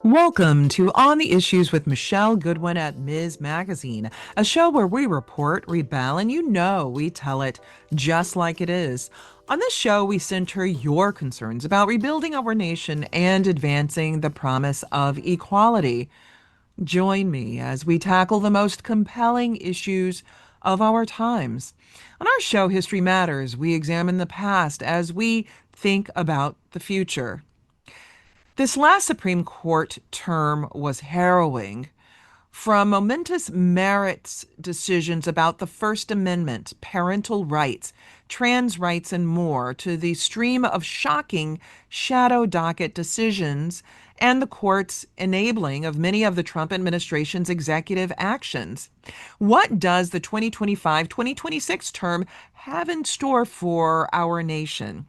Welcome to On the Issues with Michelle Goodwin at Ms. Magazine, a show where we report, rebel, and we tell it just like it is. On this show, we center your concerns about rebuilding our nation and advancing the promise of equality. Join me as we tackle the most compelling issues of our times. On our show, History Matters, we examine the past as we think about the future. This last Supreme Court term was harrowing. From momentous merits decisions about the First Amendment, parental rights, trans rights, and more, to the stream of shocking shadow docket decisions and the court's enabling of many of the Trump administration's executive actions. What does the 2025-2026 term have in store for our nation?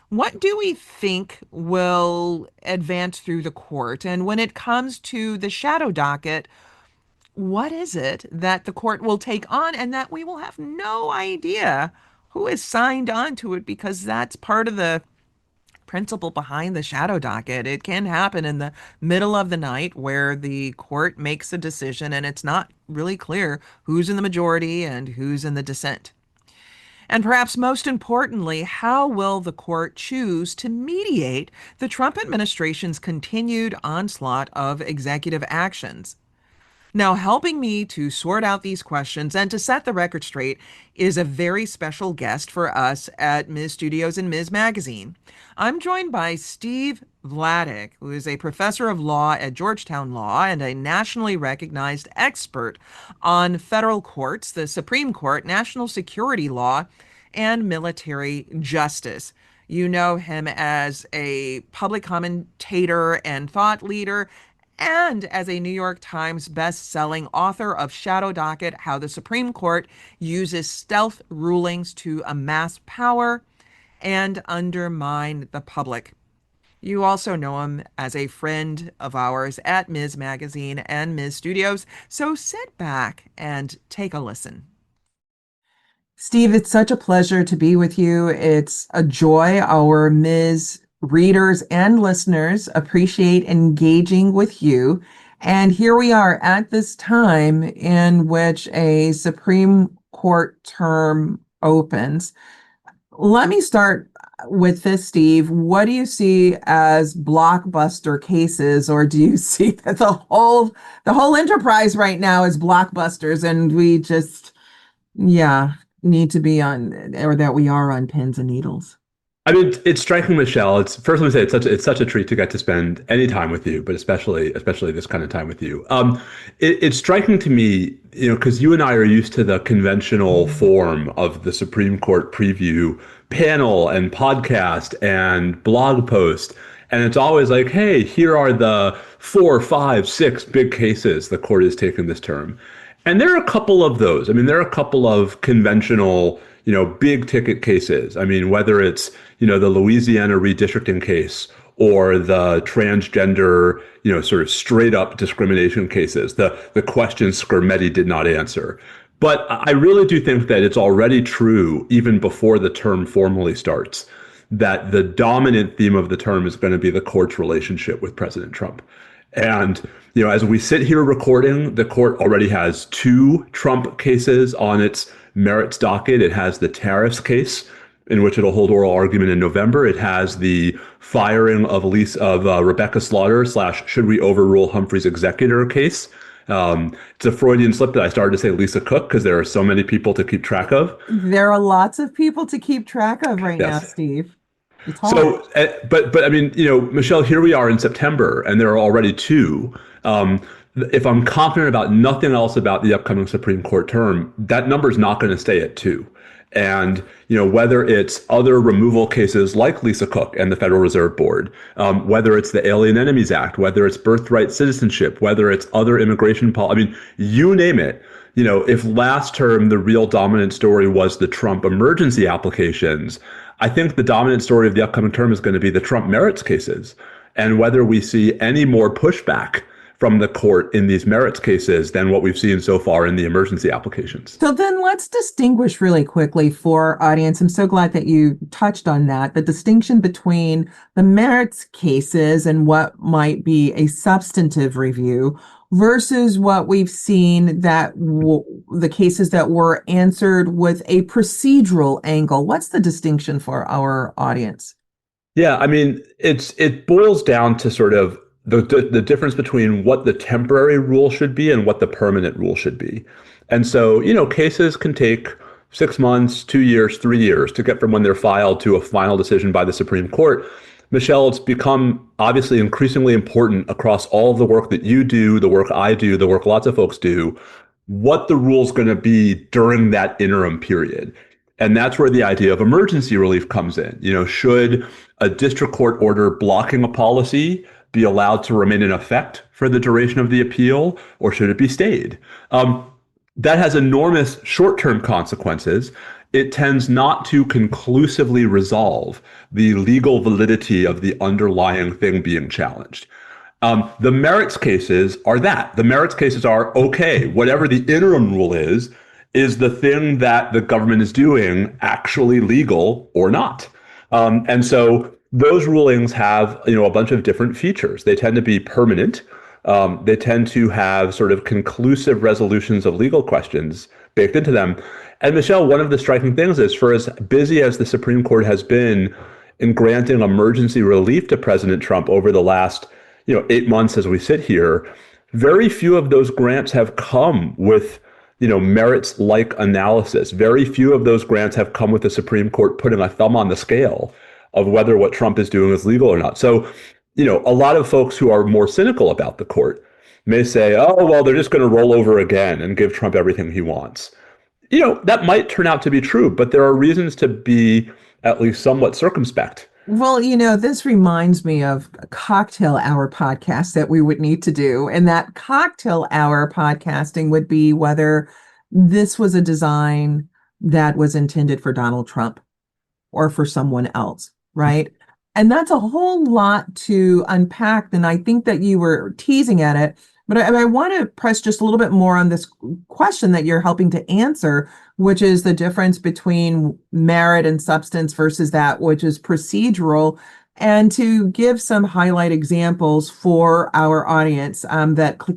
What do we think will advance through the court? And when it comes to the shadow docket, what is it that the court will take on and that we will have no idea who is signed on to it, because that's part of the principle behind the shadow docket. It can happen in the middle of the night where the court makes a decision and it's not really clear who's in the majority and who's in the dissent. And perhaps most importantly, how will the court choose to mediate the Trump administration's continued onslaught of executive actions? Now, helping me to sort out these questions and to set the record straight is a very special guest for us at Ms. Studios and Ms. Magazine. I'm joined by Steve Vladeck, who is a professor of law at Georgetown Law and a nationally recognized expert on federal courts, the Supreme Court, national security law, and military justice. You know him as a public commentator and thought leader, and as a New York Times-bestselling author of Shadow Docket: How the Supreme Court Uses Stealth Rulings to Amass Power and Undermine the Public. You also know him as a friend of ours at Ms. Magazine and Ms. Studios, so sit back and take a listen. Steve, it's such a pleasure to be with you. It's a joy. Our Ms. readers and listeners appreciate engaging with you. And here we are at this time in which a Supreme Court term opens. Let me start with this, Steve. What do you see as blockbuster cases, or do you see that the whole enterprise right now is blockbusters and we just, need to be on, or that we are on pins and needles? I mean, it's striking, Michelle. It's first, let me say it's such a treat to get to spend any time with you, but especially this kind of time with you. It's striking to me, because you and I are used to the conventional form of the Supreme Court preview panel and podcast and blog post, and it's always like, hey, here are the 4, 5, 6 big cases the court has taken this term. And there are a couple of those. I mean, there are a couple of conventional, big ticket cases. I mean, whether it's, the Louisiana redistricting case or the transgender, sort of straight up discrimination cases, the question Skermetti did not answer. But I really do think that it's already true, even before the term formally starts, that the dominant theme of the term is going to be the court's relationship with President Trump. And, as we sit here recording, the court already has 2 Trump cases on its merits docket. It has the tariffs case, in which it'll hold oral argument in November. It has the firing of Rebecca Slaughter / should we overrule Humphrey's executor case. It's a Freudian slip that I started to say Lisa Cook because there are so many people to keep track of. There are lots of people to keep track of right now, Steve. It's hard. So, but I mean, Michelle, here we are in September, and there are already 2. If I'm confident about nothing else about the upcoming Supreme Court term, that number is not going to stay at 2. And, whether it's other removal cases like Lisa Cook and the Federal Reserve Board, whether it's the Alien Enemies Act, whether it's birthright citizenship, whether it's other immigration policy, I mean, you name it. If last term the real dominant story was the Trump emergency applications, I think the dominant story of the upcoming term is going to be the Trump merits cases, and whether we see any more pushback from the court in these merits cases than what we've seen so far in the emergency applications. So then let's distinguish really quickly for our audience. I'm so glad that you touched on that, the distinction between the merits cases and what might be a substantive review versus what we've seen that the cases that were answered with a procedural angle. What's the distinction for our audience? Yeah, I mean, it boils down to sort of the difference between what the temporary rule should be and what the permanent rule should be. And so, cases can take 6 months, 2 years, 3 years to get from when they're filed to a final decision by the Supreme Court. Michelle, it's become obviously increasingly important across all of the work that you do, the work I do, the work lots of folks do, what the rule's going to be during that interim period. And that's where the idea of emergency relief comes in. Should a district court order blocking a policy be allowed to remain in effect for the duration of the appeal, or should it be stayed? That has enormous short-term consequences. It tends not to conclusively resolve the legal validity of the underlying thing being challenged. The merits cases are that. The merits cases are, okay, whatever the interim rule is the thing that the government is doing actually legal or not? And so those rulings have, a bunch of different features. They tend to be permanent. They tend to have sort of conclusive resolutions of legal questions baked into them. And Michelle, one of the striking things is, for as busy as the Supreme Court has been in granting emergency relief to President Trump over the last, 8 months as we sit here, very few of those grants have come with merits-like analysis. Very few of those grants have come with the Supreme Court putting a thumb on the scale of whether what Trump is doing is legal or not. So, a lot of folks who are more cynical about the court may say, oh, well, they're just going to roll over again and give Trump everything he wants. That might turn out to be true, but there are reasons to be at least somewhat circumspect. Well, this reminds me of a cocktail hour podcast that we would need to do. And that cocktail hour podcasting would be whether this was a design that was intended for Donald Trump or for someone else, right? And that's a whole lot to unpack. And I think that you were teasing at it, but I want to press just a little bit more on this question that you're helping to answer, which is the difference between merit and substance versus that which is procedural, and to give some highlight examples for our audience,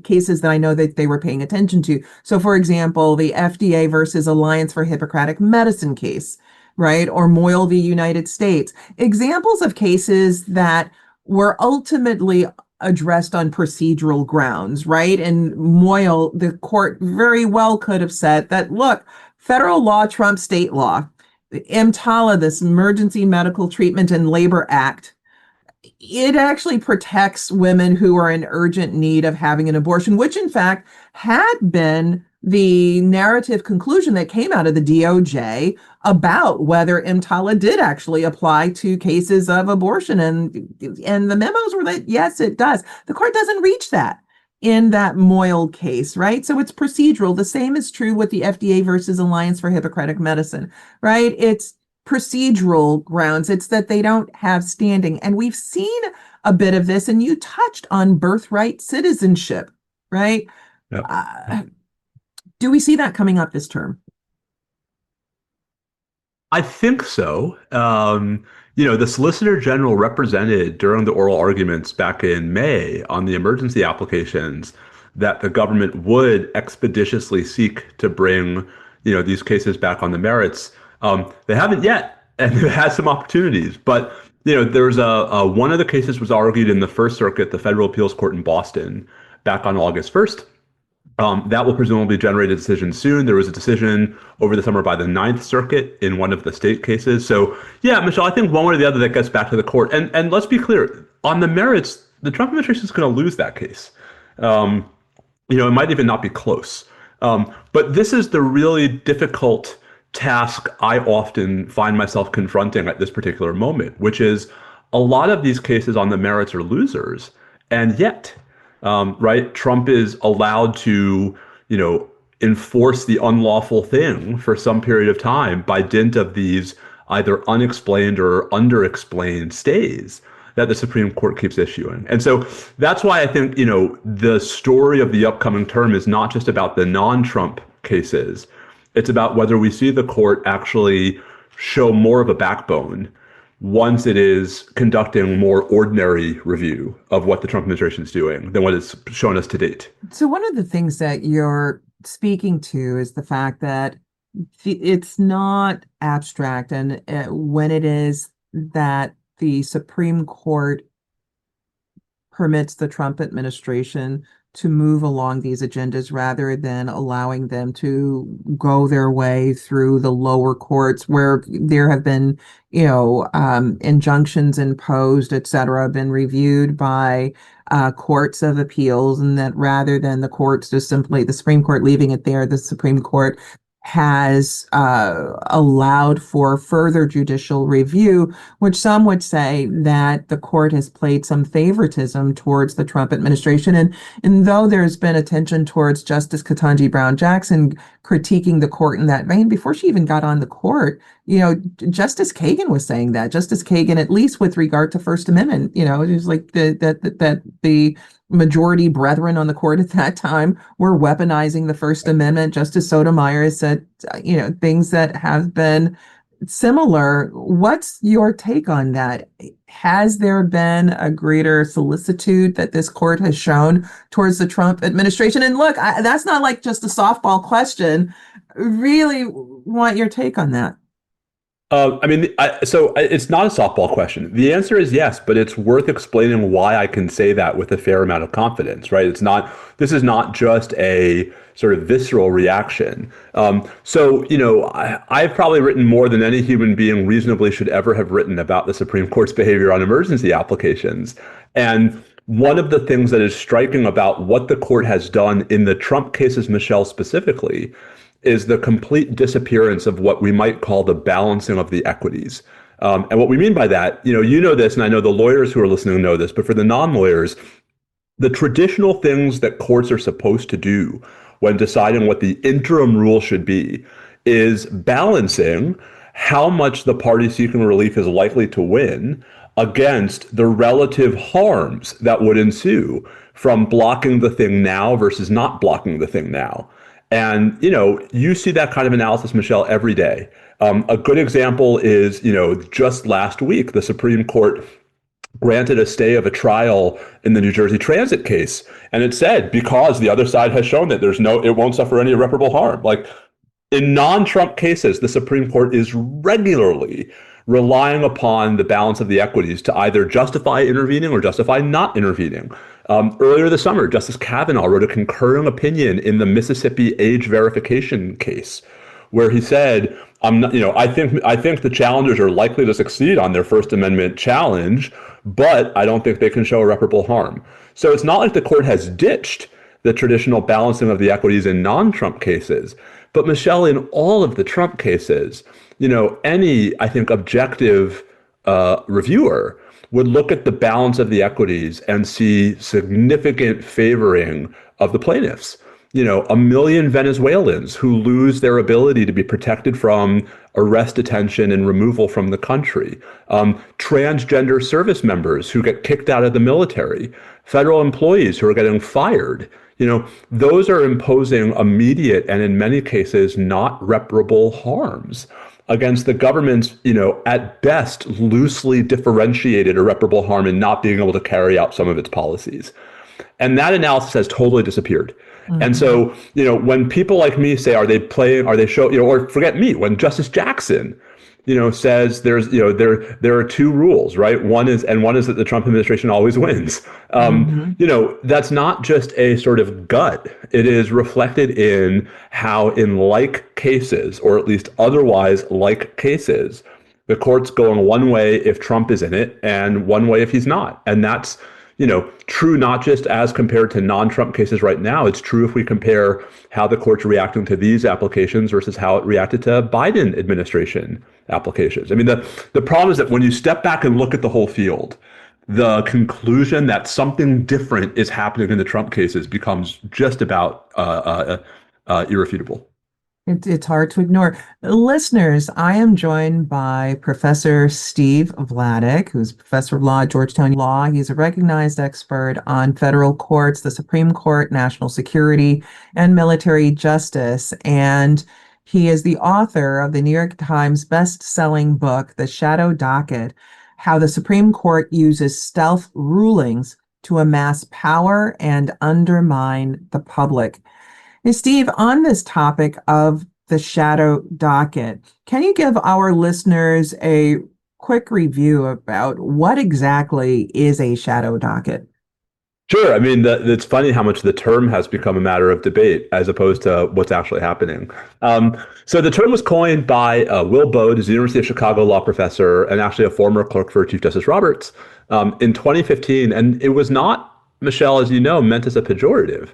cases that I know that they were paying attention to. So, for example, the FDA versus Alliance for Hippocratic Medicine case, right? Or Moyle v. United States. Examples of cases that were ultimately addressed on procedural grounds, right? And Moyle, the court very well could have said that, look, federal law trumps state law. EMTALA, this Emergency Medical Treatment and Labor Act, it actually protects women who are in urgent need of having an abortion, which in fact had been the narrative conclusion that came out of the DOJ about whether EMTALA did actually apply to cases of abortion. And the memos were that, yes, it does. The court doesn't reach that in that Moyle case, right? So it's procedural. The same is true with the FDA versus Alliance for Hippocratic Medicine, right? It's procedural grounds. It's that they don't have standing. And we've seen a bit of this, and you touched on birthright citizenship, right? Yep. Do we see that coming up this term? I think so. The Solicitor General represented during the oral arguments back in May on the emergency applications that the government would expeditiously seek to bring, these cases back on the merits. They haven't yet, and they've had some opportunities. But, there's one of the cases was argued in the First Circuit, the Federal Appeals Court in Boston, back on August 1st. That will presumably generate a decision soon. There was a decision over the summer by the Ninth Circuit in one of the state cases. So, yeah, Michelle, I think one way or the other that gets back to the court. And let's be clear, on the merits, the Trump administration is going to lose that case. It might even not be close. But this is the really difficult task I often find myself confronting at this particular moment, which is a lot of these cases on the merits are losers. And yet, right, Trump is allowed to, enforce the unlawful thing for some period of time by dint of these either unexplained or underexplained stays. that the Supreme Court keeps issuing. And so that's why I think, the story of the upcoming term is not just about the non-Trump cases. It's about whether we see the court actually show more of a backbone once it is conducting more ordinary review of what the Trump administration is doing than what it's shown us to date. So one of the things that you're speaking to is the fact that it's not abstract, and when it is that the Supreme Court permits the Trump administration to move along these agendas rather than allowing them to go their way through the lower courts where there have been, injunctions imposed, et cetera, been reviewed by courts of appeals, and that rather than the courts just simply the Supreme Court leaving it there, the Supreme Court has allowed for further judicial review, which some would say that the court has played some favoritism towards the Trump administration. And though there's been attention towards Justice Ketanji Brown Jackson critiquing the court in that vein, before she even got on the court, Justice Kagan was saying that. Justice Kagan, at least with regard to First Amendment, it was like that the majority brethren on the court at that time were weaponizing the First Amendment. Justice Sotomayor said, things that have been similar. What's your take on that? Has there been a greater solicitude that this court has shown towards the Trump administration? And look, that's not like just a softball question. Really want your take on that. So it's not a softball question. The answer is yes, but it's worth explaining why I can say that with a fair amount of confidence, right? This is not just a sort of visceral reaction. I've probably written more than any human being reasonably should ever have written about the Supreme Court's behavior on emergency applications. And one of the things that is striking about what the court has done in the Trump cases, Michelle, specifically, is the complete disappearance of what we might call the balancing of the equities. And what we mean by that, you know this, and I know the lawyers who are listening know this, but for the non-lawyers, the traditional things that courts are supposed to do when deciding what the interim rule should be is balancing how much the party seeking relief is likely to win against the relative harms that would ensue from blocking the thing now versus not blocking the thing now. And, you see that kind of analysis, Michelle, every day. A good example is, just last week, the Supreme Court granted a stay of a trial in the New Jersey Transit case. And it said, because the other side has shown that it won't suffer any irreparable harm. Like in non-Trump cases, the Supreme Court is regularly relying upon the balance of the equities to either justify intervening or justify not intervening. Earlier this summer, Justice Kavanaugh wrote a concurring opinion in the Mississippi age verification case, where he said, I think the challengers are likely to succeed on their First Amendment challenge, but I don't think they can show irreparable harm. So it's not like the court has ditched the traditional balancing of the equities in non-Trump cases. But Michelle, in all of the Trump cases, any, I think, objective reviewer would look at the balance of the equities and see significant favoring of the plaintiffs. 1 million Venezuelans who lose their ability to be protected from arrest, detention, and removal from the country. Transgender service members who get kicked out of the military. Federal employees who are getting fired. Those are imposing immediate and in many cases not reparable harms against the government's, at best, loosely differentiated irreparable harm in not being able to carry out some of its policies. And that analysis has totally disappeared. Mm-hmm. And so, when people like me say, are they showing, or forget me, when Justice Jackson, says there are two rules, right? One is that the Trump administration always wins. That's not just a sort of gut. It is reflected in how, in like cases, or at least otherwise like cases, the court's going one way if Trump is in it and one way if he's not. And that's, true not just as compared to non-Trump cases right now. It's true if we compare how the court's reacting to these applications versus how it reacted to Biden administration applications. I mean, the problem is that when you step back and look at the whole field, the conclusion that something different is happening in the Trump cases becomes just about irrefutable. It's hard to ignore. Listeners, I am joined by Professor Steve Vladeck, who's professor of law at Georgetown Law. He's a recognized expert on federal courts, the Supreme Court, national security, and military justice. And he is the author of the New York Times best-selling book, The Shadow Docket: How the Supreme Court Uses Stealth Rulings to Amass Power and Undermine the Public. Hey, Steve, on this topic of the shadow docket, can you give our listeners a quick review about what exactly is a shadow docket? Sure. I mean, it's funny how much the term has become a matter of debate as opposed to what's actually happening. So the term was coined by Will Bode, who's a University of Chicago law professor and actually a former clerk for Chief Justice Roberts, in 2015. And it was not, Michelle, as you know, meant as a pejorative.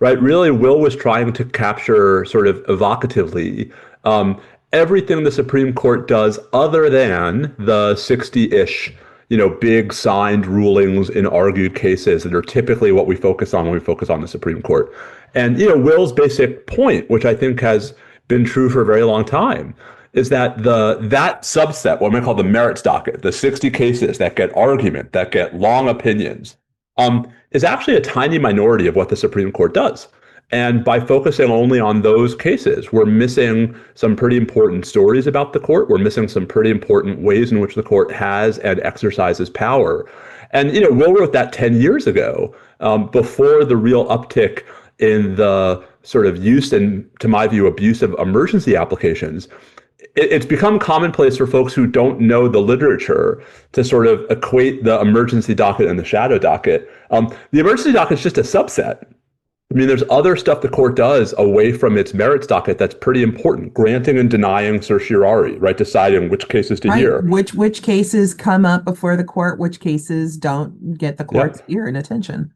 Right? Really, Will was trying to capture sort of evocatively everything the Supreme Court does other than the 60-ish big signed rulings in argued cases that are typically what we focus on when we focus on the Supreme Court. And, Will's basic point, which I think has been true for a very long time, is that that subset, what we call the merits docket, the 60 cases that get argument, that get long opinions, is actually a tiny minority of what the Supreme Court does. And by focusing only on those cases, we're missing some pretty important stories about the court. We're missing some pretty important ways in which the court has and exercises power. And, Will wrote that 10 years ago, before the real uptick in the sort of use and, to my view, abuse of emergency applications. It's become commonplace for folks who don't know the literature to sort of equate the emergency docket and the shadow docket. The emergency docket is just a subset. I mean, there's other stuff the court does away from its merits docket that's pretty important. Granting and denying certiorari, right? Deciding which cases to hear. Which cases come up before the court, which cases don't get the court's Yep. ear and attention.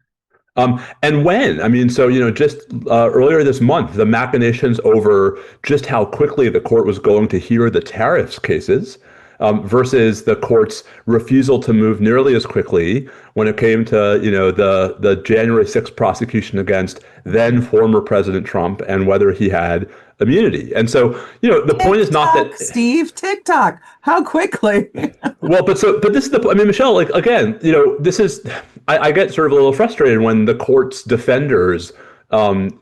And when, I mean, so, just earlier this month, the machinations over just how quickly the court was going to hear the tariffs cases versus the court's refusal to move nearly as quickly when it came to, the January 6th prosecution against then former President Trump and whether he had immunity. And so, the point is not that Steve, TikTok, how quickly? well, but this is I mean, Michelle, like, again, this is, I get sort of a little frustrated when the court's defenders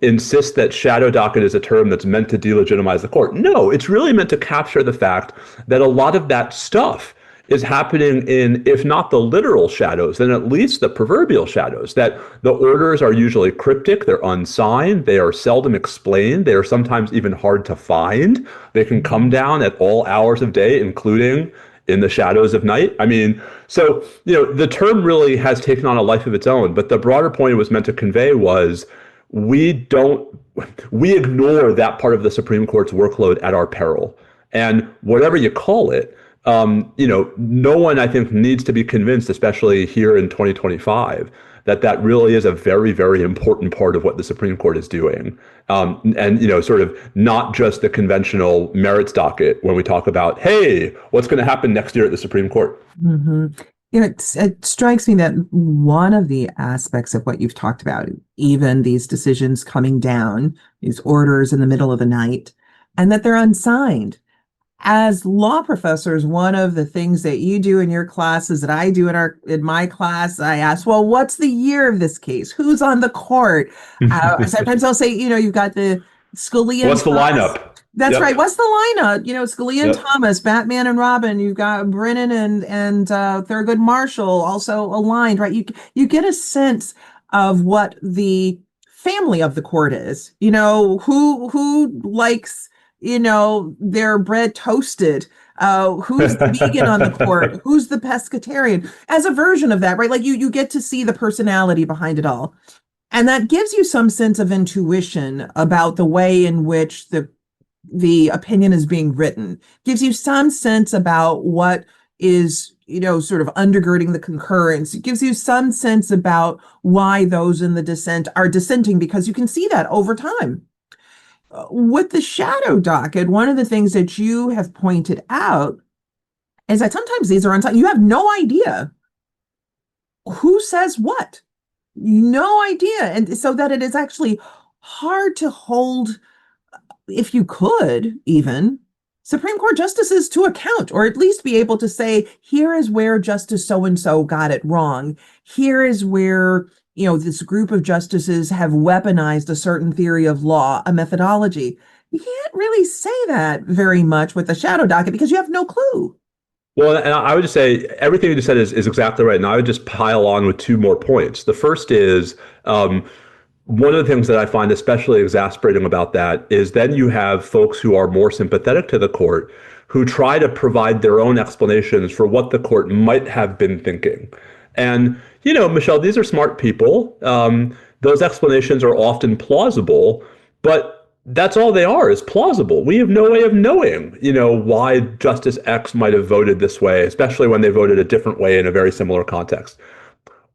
insist that shadow docket is a term that's meant to delegitimize the court. No, it's really meant to capture the fact that a lot of that stuff is happening in, if not the literal shadows, then at least the proverbial shadows, that the orders are usually cryptic, they're unsigned, they are seldom explained, they are sometimes even hard to find. They can come down at all hours of day, including in the shadows of night. I mean, so, the term really has taken on a life of its own, but the broader point it was meant to convey was we ignore that part of the Supreme Court's workload at our peril. And whatever you call it, no one, I think, needs to be convinced, especially here in 2025, that really is a very, very important part of what the Supreme Court is doing. And, sort of not just the conventional merits docket when we talk about, hey, what's going to happen next year at the Supreme Court? Mm-hmm. It strikes me that one of the aspects of what you've talked about, even these decisions coming down, these orders in the middle of the night, and that they're unsigned. As law professors, one of the things that you do in your classes that I do in my class, I ask, well, what's the year of this case? Who's on the court? Sometimes I'll say, you've got the Scalia and What's the Thomas. lineup? That's Yep. right. What's the lineup? Scalia and Yep. Thomas, Batman and Robin. You've got Brennan and Thurgood Marshall also aligned, right? You get a sense of what the family of the court is. Who likes their bread toasted. Who's the vegan on the court? Who's the pescatarian? As a version of that, right? Like you get to see the personality behind it all. And that gives you some sense of intuition about the way in which the opinion is being written. Gives you some sense about what is, sort of undergirding the concurrence. It gives you some sense about why those in the dissent are dissenting, because you can see that over time. With the shadow docket, one of the things that you have pointed out is that sometimes these are unsigned. You have no idea who says what. No idea. And so that it is actually hard to hold if you could even, Supreme Court justices to account, or at least be able to say, here is where Justice so and so got it wrong. Here is where, this group of justices have weaponized a certain theory of law, a methodology. You can't really say that very much with the shadow docket because you have no clue. Well, and I would just say everything you just said is exactly right. And I would just pile on with two more points. The first is one of the things that I find especially exasperating about that is then you have folks who are more sympathetic to the court who try to provide their own explanations for what the court might have been thinking. And, Michelle, these are smart people. Those explanations are often plausible, but that's all they are, is plausible. We have no way of knowing, why Justice X might have voted this way, especially when they voted a different way in a very similar context.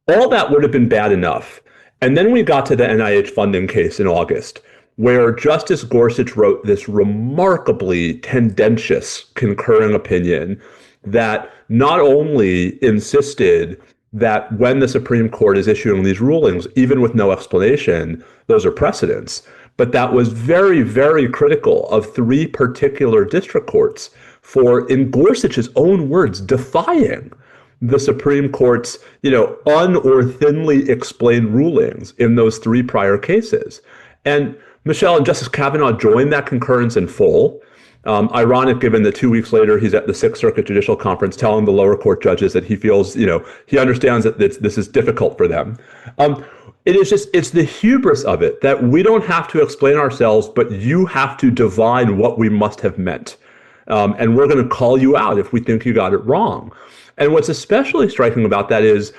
All that would have been bad enough. And then we got to the NIH funding case in August, where Justice Gorsuch wrote this remarkably tendentious concurring opinion that not only insisted that when the Supreme Court is issuing these rulings, even with no explanation, those are precedents, but that was very, very critical of three particular district courts for, in Gorsuch's own words, defying the Supreme Court's, un or thinly explained rulings in those three prior cases. And Michelle and Justice Kavanaugh joined that concurrence in full. Ironic, given that 2 weeks later, he's at the Sixth Circuit Judicial Conference telling the lower court judges that he feels, he understands that this is difficult for them. It's the hubris of it that we don't have to explain ourselves, but you have to divine what we must have meant. And we're going to call you out if we think you got it wrong. And what's especially striking about that is,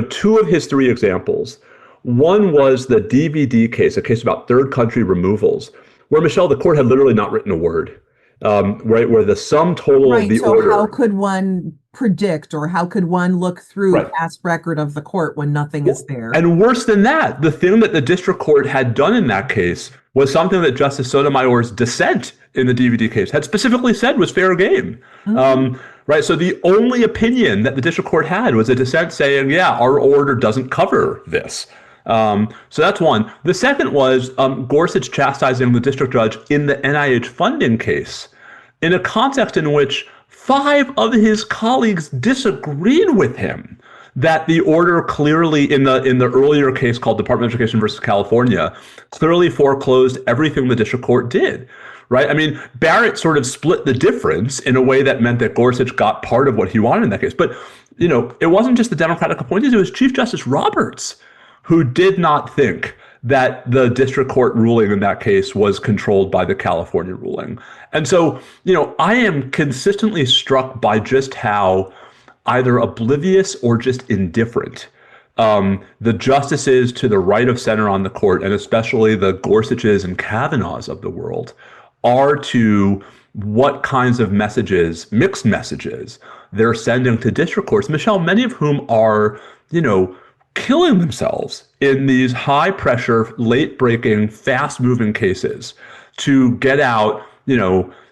two of his three examples. One was the DVD case, a case about third country removals, where, Michelle, the court had literally not written a word, right? Where the sum total of the order. So how could one predict, or how could one look through past record of the court when nothing is there? And worse than that, the thing that the district court had done in that case was something that Justice Sotomayor's dissent in the DVD case had specifically said was fair game. Mm-hmm. Right. So the only opinion that the district court had was a dissent saying, yeah, our order doesn't cover this. So that's one. The second was Gorsuch chastising the district judge in the NIH funding case in a context in which 5 of his colleagues disagreed with him that the order clearly in the earlier case called Department of Education versus California clearly foreclosed everything the district court did. Right. I mean, Barrett sort of split the difference in a way that meant that Gorsuch got part of what he wanted in that case. But, it wasn't just the Democratic appointees. It was Chief Justice Roberts who did not think that the district court ruling in that case was controlled by the California ruling. And so, I am consistently struck by just how either oblivious or just indifferent the justices to the right of center on the court, and especially the Gorsuches and Kavanaughs of the world, are to what kinds of messages, mixed messages, they're sending to district courts, Michelle, many of whom are, killing themselves in these high pressure, late breaking, fast moving cases to get out,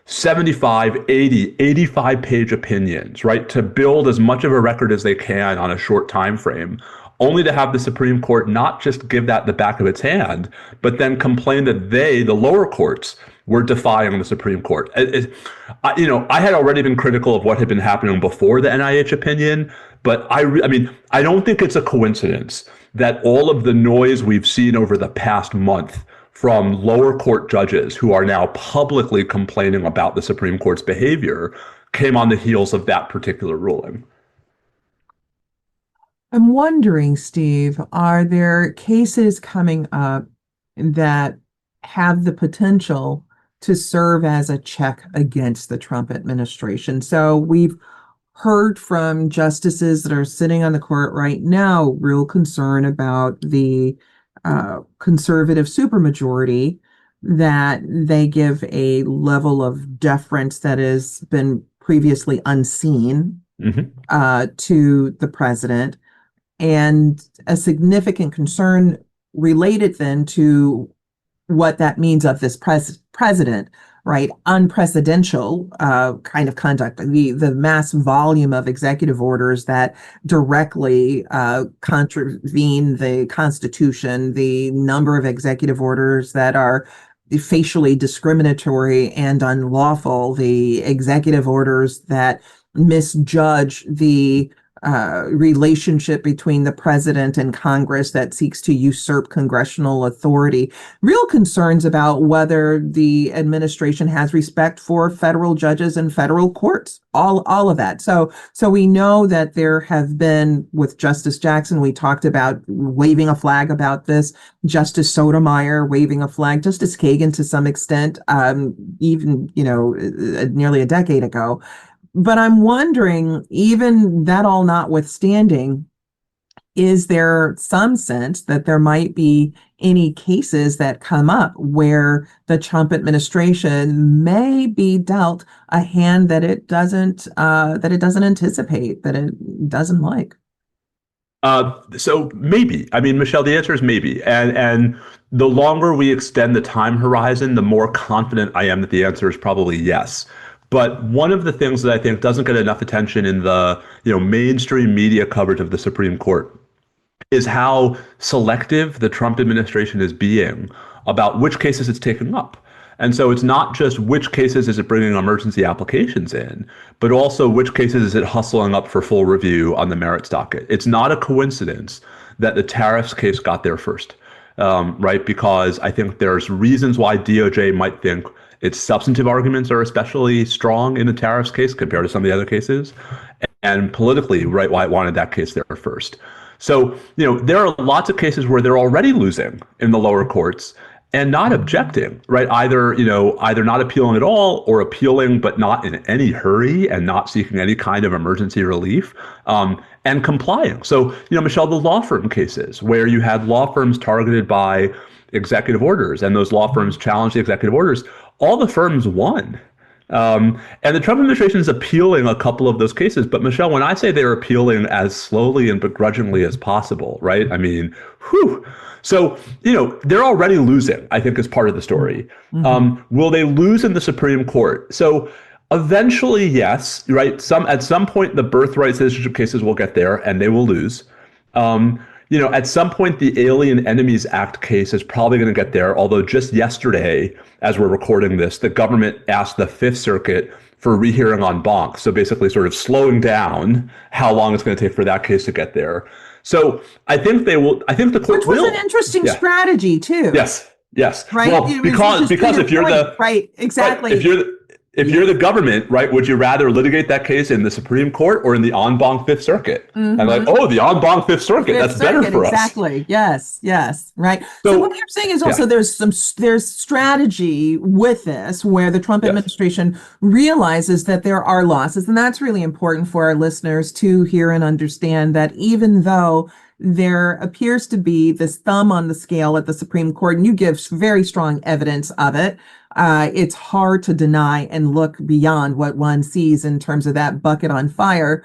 75, 80, 85 page opinions, right? To build as much of a record as they can on a short time frame, only to have the Supreme Court not just give that the back of its hand, but then complain that they, the lower courts, were defying the Supreme Court. I had already been critical of what had been happening before the NIH opinion, but I don't think it's a coincidence that all of the noise we've seen over the past month from lower court judges who are now publicly complaining about the Supreme Court's behavior came on the heels of that particular ruling. I'm wondering, Steve, are there cases coming up that have the potential to serve as a check against the Trump administration? So we've heard from justices that are sitting on the court right now real concern about the conservative supermajority, that they give a level of deference that has been previously unseen to the president, and a significant concern related then to what that means of this president, right? Unpresidential kind of conduct, the mass volume of executive orders that directly contravene the Constitution, the number of executive orders that are facially discriminatory and unlawful, the executive orders that misjudge the relationship between the president and Congress that seeks to usurp congressional authority. Real concerns about whether the administration has respect for federal judges and federal courts. All of that. So we know that there have been, with Justice Jackson, we talked about waving a flag about this. Justice Sotomayor waving a flag. Justice Kagan to some extent, even nearly a decade ago. But I'm wondering, even that all notwithstanding, is there some sense that there might be any cases that come up where the Trump administration may be dealt a hand that it doesn't anticipate, that it doesn't like? So maybe. I mean, Michelle, the answer is maybe. And the longer we extend the time horizon, the more confident I am that the answer is probably yes. But one of the things that I think doesn't get enough attention in the mainstream media coverage of the Supreme Court is how selective the Trump administration is being about which cases it's taking up. And so it's not just which cases is it bringing emergency applications in, but also which cases is it hustling up for full review on the merits docket. It's not a coincidence that the tariffs case got there first, right? Because I think there's reasons why DOJ might think its substantive arguments are especially strong in the tariffs case compared to some of the other cases, and politically, right, why it wanted that case there first. So, there are lots of cases where they're already losing in the lower courts and not objecting, right? Either not appealing at all or appealing, but not in any hurry and not seeking any kind of emergency relief, and complying. So, Michelle, the law firm cases where you had law firms targeted by executive orders and those law firms challenged the executive orders, all the firms won. And the Trump administration is appealing a couple of those cases. But Michelle, when I say they're appealing as slowly and begrudgingly as possible, right? I mean, whew. So, they're already losing, I think, is part of the story. Mm-hmm. Will they lose in the Supreme Court? So eventually, yes, right? At some point, the birthright citizenship cases will get there and they will lose. At some point, the Alien Enemies Act case is probably going to get there. Although just yesterday, as we're recording this, the government asked the Fifth Circuit for rehearing en banc. So basically sort of slowing down how long it's going to take for that case to get there. So I think they will. I think the court will. Which was an interesting strategy too. Yes. Right. Well, because if you're the right, exactly. Right, if you're the government, right, would you rather litigate that case in the Supreme Court or in the en banc Fifth Circuit? Mm-hmm. And the en banc Fifth Circuit, that's better for us. Exactly. Yes. Right. So what you're saying is also there's strategy with this where the Trump administration realizes that there are losses. And that's really important for our listeners to hear and understand that even though there appears to be this thumb on the scale at the Supreme Court, and you give very strong evidence of it. It's hard to deny and look beyond what one sees in terms of that bucket on fire.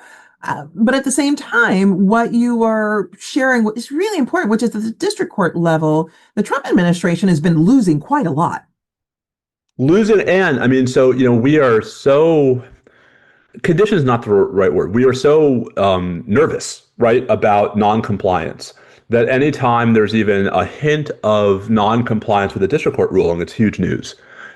But at the same time, what you are sharing is really important, which is at the district court level, the Trump administration has been losing quite a lot. We are so, condition is not the right word. We are so nervous, right, about noncompliance that anytime there's even a hint of noncompliance with a district court ruling, it's huge news.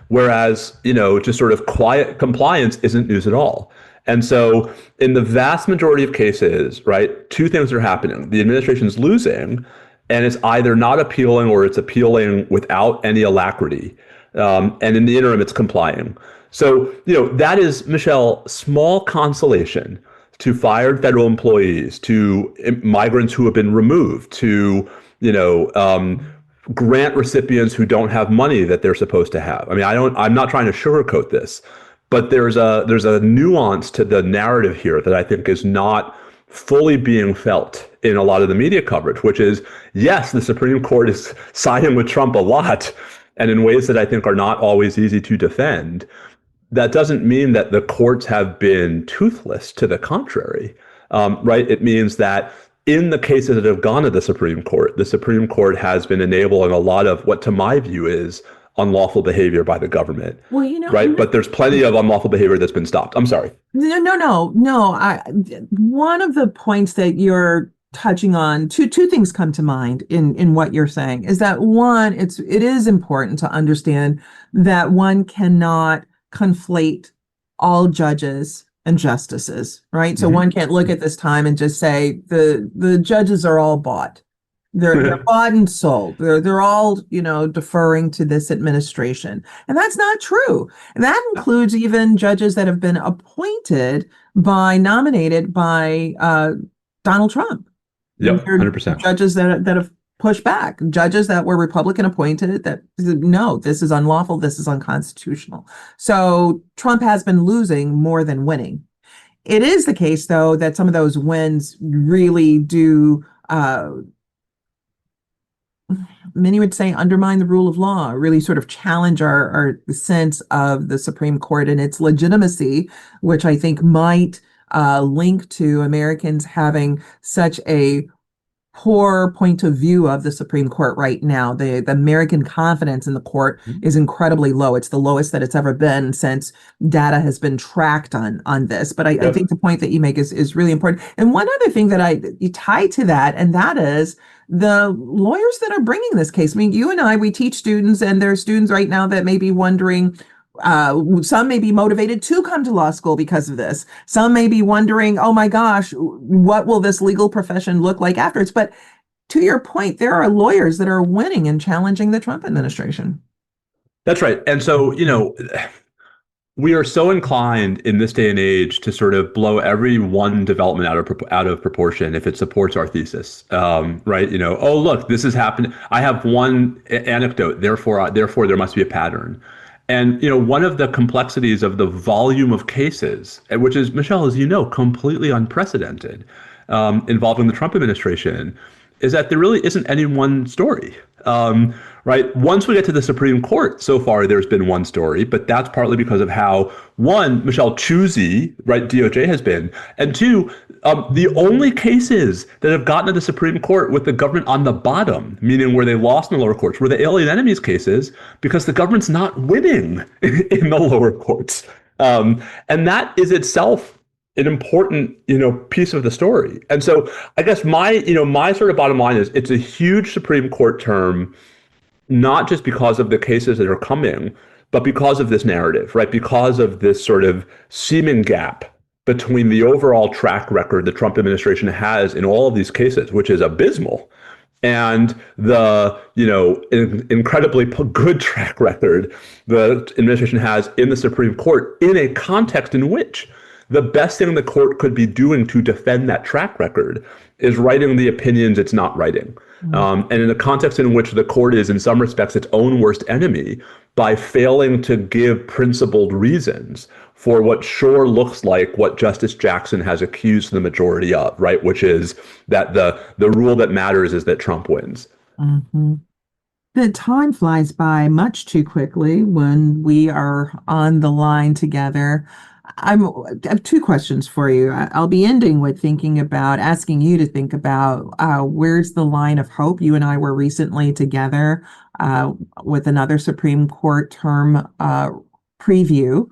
Whereas, just sort of quiet compliance isn't news at all. And so in the vast majority of cases, right, two things are happening. The administration is losing, and it's either not appealing or it's appealing without any alacrity. And in the interim, it's complying. So, that is, Michelle, small consolation to fired federal employees, to migrants who have been removed, to, grant recipients who don't have money that they're supposed to have. I mean, I'm not trying to sugarcoat this, but there's a nuance to the narrative here that I think is not fully being felt in a lot of the media coverage, which is, yes, the Supreme Court is siding with Trump a lot and in ways that I think are not always easy to defend. That doesn't mean that the courts have been toothless. To the contrary, right? It means that in the cases that have gone to the Supreme Court has been enabling a lot of what, to my view, is unlawful behavior by the government. Well, right? But there's plenty of unlawful behavior that's been stopped. I'm sorry. No. One of the points that you're touching on two things come to mind in what you're saying is that one, it is important to understand that one cannot conflate all judges and justices, right? So one can't look at this time and just say the judges are all bought. They're bought and sold. They're all, deferring to this administration. And that's not true. And that includes even judges that have been nominated by Donald Trump. Yep, There are 100%. judges that have pushed back, judges that were Republican appointed that no, this is unlawful, this is unconstitutional. So Trump has been losing more than winning. It is the case, though, that some of those wins really do, many would say, undermine the rule of law, really sort of challenge our sense of the Supreme Court and its legitimacy, which I think might link to Americans having such a poor point of view of the Supreme Court right now. The American confidence in the court is incredibly low. It's the lowest that it's ever been since data has been tracked on this. But I think the point that you make is really important. And one other thing that you tie to that, and that is the lawyers that are bringing this case. I mean, you and I, we teach students, and there are students right now that may be wondering, some may be motivated to come to law school because of this. Some may be wondering, oh my gosh, what will this legal profession look like afterwards? But to your point, there are lawyers that are winning and challenging the Trump administration. That's right. And so, we are so inclined in this day and age to sort of blow every one development out of proportion if it supports our thesis, right? Oh, look, this is happening. I have one anecdote, therefore there must be a pattern. And one of the complexities of the volume of cases, which is, Michelle, as you know, completely unprecedented, involving the Trump administration, is that there really isn't any one story. Right? Once we get to the Supreme Court, so far there's been one story, but that's partly because of how, one, Michelle, choosy, right, DOJ has been, and two, the only cases that have gotten to the Supreme Court with the government on the bottom, meaning where they lost in the lower courts, were the alien enemies cases, because the government's not winning in the lower courts. And that is itself an important, piece of the story. And so I guess my sort of bottom line is it's a huge Supreme Court term, not just because of the cases that are coming, but because of this narrative, right? Because of this sort of seeming gap between the overall track record the Trump administration has in all of these cases, which is abysmal, and the, incredibly good track record the administration has in the Supreme Court in a context in which the best thing the court could be doing to defend that track record is writing the opinions it's not writing. And in a context in which the court is, in some respects, its own worst enemy by failing to give principled reasons for what sure looks like what Justice Jackson has accused the majority of, right? Which is that the rule that matters is that Trump wins. Mm-hmm. The time flies by much too quickly when we are on the line together. I have two questions for you. I'll be ending with asking you to think about where's the line of hope. You and I were recently together with another Supreme Court term preview,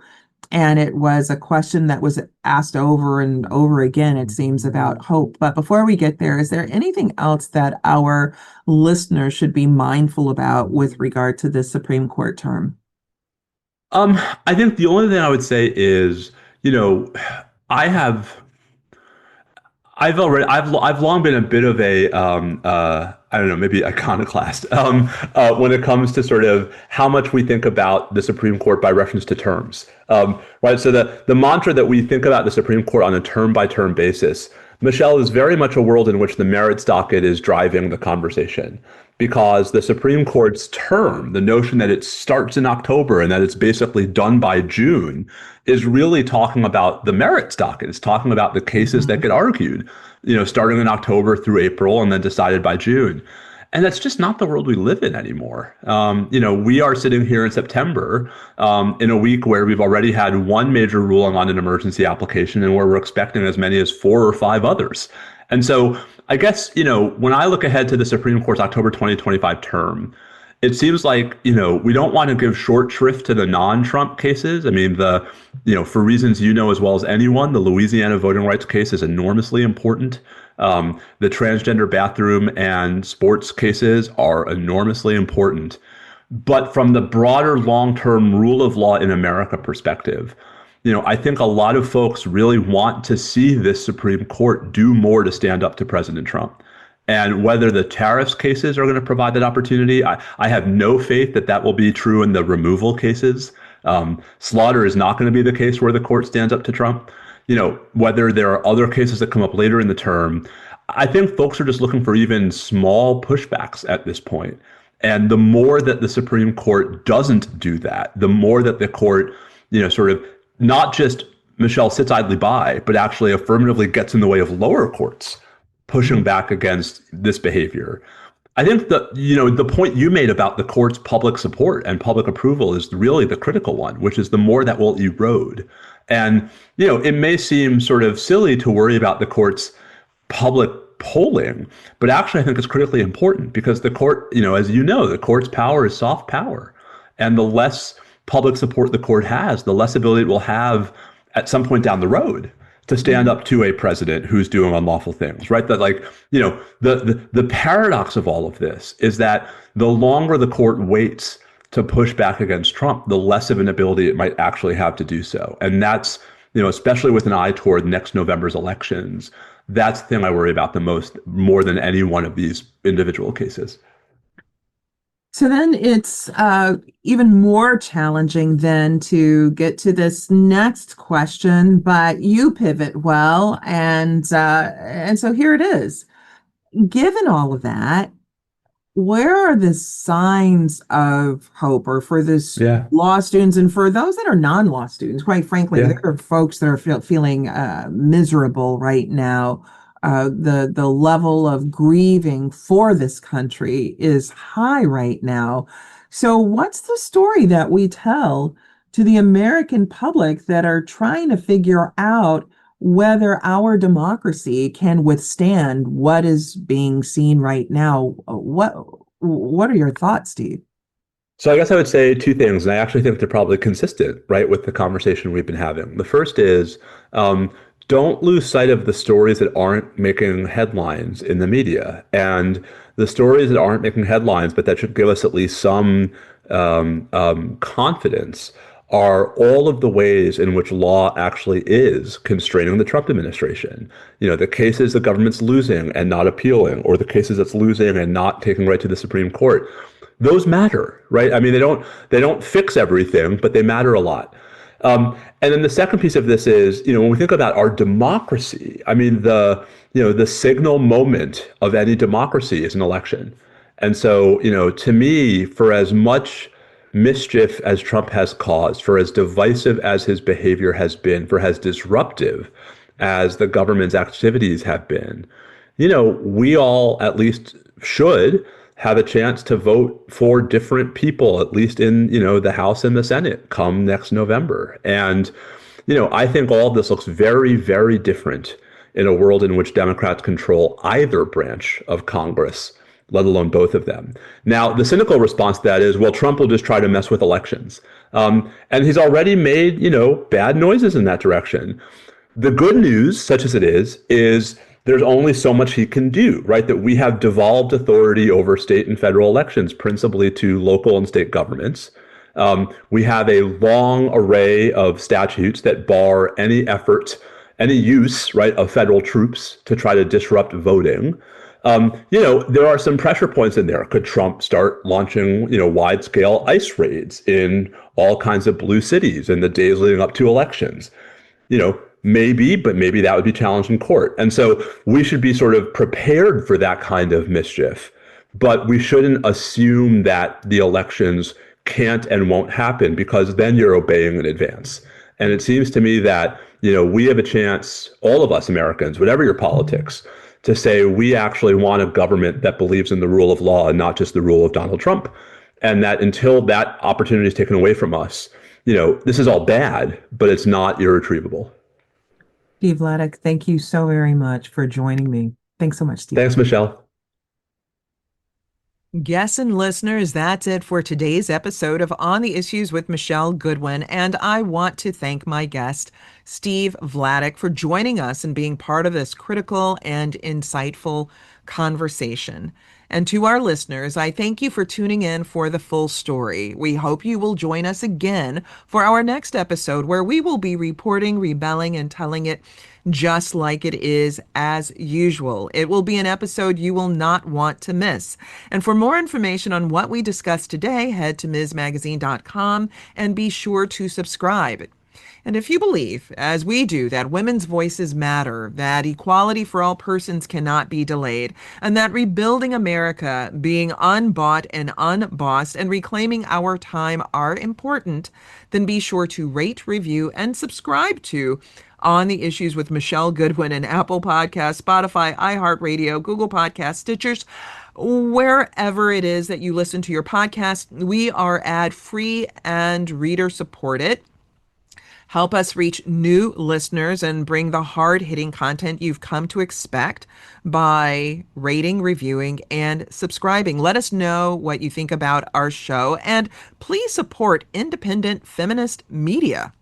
and it was a question that was asked over and over again, it seems, about hope. But before we get there, is there anything else that our listeners should be mindful about with regard to this Supreme Court term? I think the only thing I would say is, I have, I've long been a bit of a, I don't know, maybe iconoclast, when it comes to sort of how much we think about the Supreme Court by reference to terms, right? So the mantra that we think about the Supreme Court on a term by term basis, Michelle, is very much a world in which the merits docket is driving the conversation, because the Supreme Court's term, the notion that it starts in October and that it's basically done by June, is really talking about the merits docket. It's talking about the cases that get argued, starting in October through April and then decided by June. And that's just not the world we live in anymore. We are sitting here in September in a week where we've already had one major ruling on an emergency application and where we're expecting as many as 4 or 5 others. And so I guess, when I look ahead to the Supreme Court's October 2025 term, it seems like, we don't want to give short shrift to the non-Trump cases. I mean, for reasons you know as well as anyone, the Louisiana voting rights case is enormously important. The transgender bathroom and sports cases are enormously important. But from the broader long-term rule of law in America perspective, I think a lot of folks really want to see this Supreme Court do more to stand up to President Trump. And whether the tariffs cases are going to provide that opportunity, I have no faith that that will be true in the removal cases. Slaughter is not going to be the case where the court stands up to Trump. Whether there are other cases that come up later in the term, I think folks are just looking for even small pushbacks at this point. And the more that the Supreme Court doesn't do that, the more that the court, sort of not just Michelle sits idly by, but actually affirmatively gets in the way of lower courts pushing back against this behavior. I think that, the point you made about the court's public support and public approval is really the critical one, which is the more that will erode. And, it may seem sort of silly to worry about the court's public polling, but actually I think it's critically important because the court, as you know, the court's power is soft power. And the less public support the court has, the less ability it will have at some point down the road to stand up to a president who's doing unlawful things, right? That the paradox of all of this is that the longer the court waits to push back against Trump, the less of an ability it might actually have to do so. And that's, especially with an eye toward next November's elections, that's the thing I worry about the most, more than any one of these individual cases. So then it's even more challenging then to get to this next question, but you pivot well, and so here it is. Given all of that, where are the signs of hope, or for this Yeah. law students and for those that are non-law students? Quite frankly, Yeah. there are folks that are feeling miserable right now. The level of grieving for this country is high right now. So, what's the story that we tell to the American public that are trying to figure out whether our democracy can withstand what is being seen right now? What are your thoughts, Steve? So I guess I would say two things, and I actually think they're probably consistent, right, with the conversation we've been having. The first is don't lose sight of the stories that aren't making headlines in the media, and the stories that aren't making headlines, but that should give us at least some confidence, are all of the ways in which law actually is constraining the Trump administration. The cases the government's losing and not appealing, or the cases it's losing and not taking right to the Supreme Court. Those matter, right? I mean, they don't fix everything, but they matter a lot. And then the second piece of this is, when we think about our democracy, I mean, the signal moment of any democracy is an election. And so, to me, for as much mischief as Trump has caused, for as divisive as his behavior has been, for as disruptive as the government's activities have been, we all at least should have a chance to vote for different people, at least in, the House and the Senate come next November. And, I think all of this looks very, very different in a world in which Democrats control either branch of Congress, let alone both of them. Now, the cynical response to that is, well, Trump will just try to mess with elections. And he's already made, bad noises in that direction. The good news, such as it is there's only so much he can do, right? That we have devolved authority over state and federal elections, principally to local and state governments. We have a long array of statutes that bar any effort, any use, right, of federal troops to try to disrupt voting. There are some pressure points in there. Could Trump start launching, wide-scale ICE raids in all kinds of blue cities in the days leading up to elections? Maybe, but maybe that would be challenged in court. And so we should be sort of prepared for that kind of mischief, but we shouldn't assume that the elections can't and won't happen, because then you're obeying in advance. And it seems to me that, we have a chance, all of us Americans, whatever your politics, to say we actually want a government that believes in the rule of law and not just the rule of Donald Trump. And that until that opportunity is taken away from us, this is all bad, but it's not irretrievable. Steve Vladeck, thank you so very much for joining me. Thanks so much, Steve. Thanks, Michelle. Guests and listeners, that's it for today's episode of On the Issues with Michelle Goodwin. And I want to thank my guest, Steve Vladeck, for joining us and being part of this critical and insightful conversation. And to our listeners, I thank you for tuning in for the full story. We hope you will join us again for our next episode, where we will be reporting, rebelling, and telling it just like it is, as usual. It will be an episode you will not want to miss. And for more information on what we discussed today, head to msmagazine.com and be sure to subscribe. And if you believe, as we do, that women's voices matter, that equality for all persons cannot be delayed, and that rebuilding America, being unbought and unbossed, and reclaiming our time are important, then be sure to rate, review, and subscribe to On the Issues with Michelle Goodwin in Apple Podcasts, Spotify, iHeartRadio, Google Podcasts, Stitchers, wherever it is that you listen to your podcast. We are ad-free and reader-supported. Help us reach new listeners and bring the hard-hitting content you've come to expect by rating, reviewing, and subscribing. Let us know what you think about our show, and please support independent feminist media.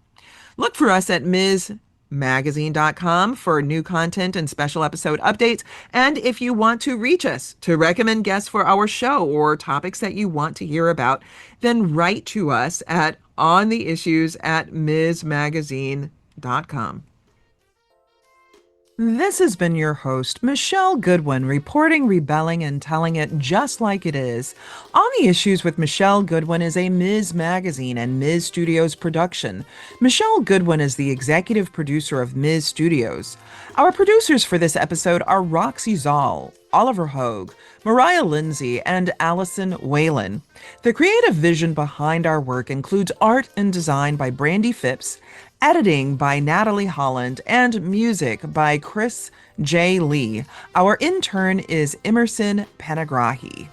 Look for us at msmagazine.com for new content and special episode updates. And if you want to reach us to recommend guests for our show or topics that you want to hear about, then write to us at ontheissues@msmagazine.com. This has been your host, Michelle Goodwin, reporting, rebelling, and telling it just like it is. On the Issues with Michelle Goodwin is a Ms. Magazine and Ms. Studios production. Michelle Goodwin is the executive producer of Ms. Studios. Our producers for this episode are Roxy Zoll, Oliver Hogue, Mariah Lindsay, and Allison Whalen. The creative vision behind our work includes art and design by Brandy Phipps, editing by Natalie Holland, and music by Chris J. Lee. Our intern is Emerson Panagrahi.